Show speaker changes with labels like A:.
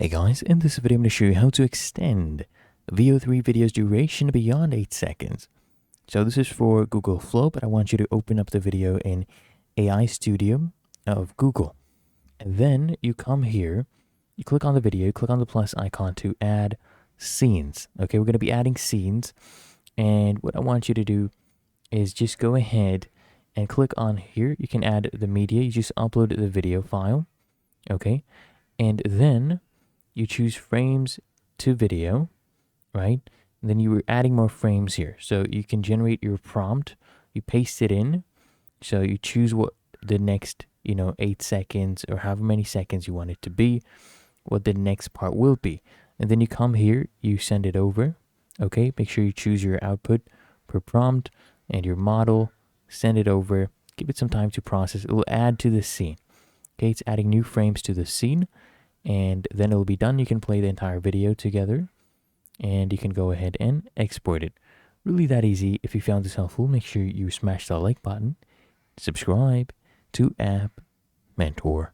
A: Hey guys, in this video I'm going to show you how to extend VO3 video's duration beyond 8 seconds. So this is for Google Flow, but I want you to open up the video in AI Studio of Google. And then you come here, you click on the video, click on the plus icon to add scenes. Okay, we're going to be adding scenes. And what I want you to do is just go ahead and click on here. You can add the media. You just upload the video file. Okay, and then you choose frames to video, right? And then you were adding more frames here. So you can generate your prompt, you paste it in. So you choose what the next, 8 seconds or however many seconds you want it to be, what the next part will be. And then you come here, you send it over. Okay, make sure you choose your output per prompt and your model, send it over, give it some time to process. It will add to the scene. Okay, it's adding new frames to the scene. And then it'll be done. You can play the entire video together and you can go ahead and export it. Really that easy. If you found this helpful, make sure you smash the like button, subscribe to App Mentor.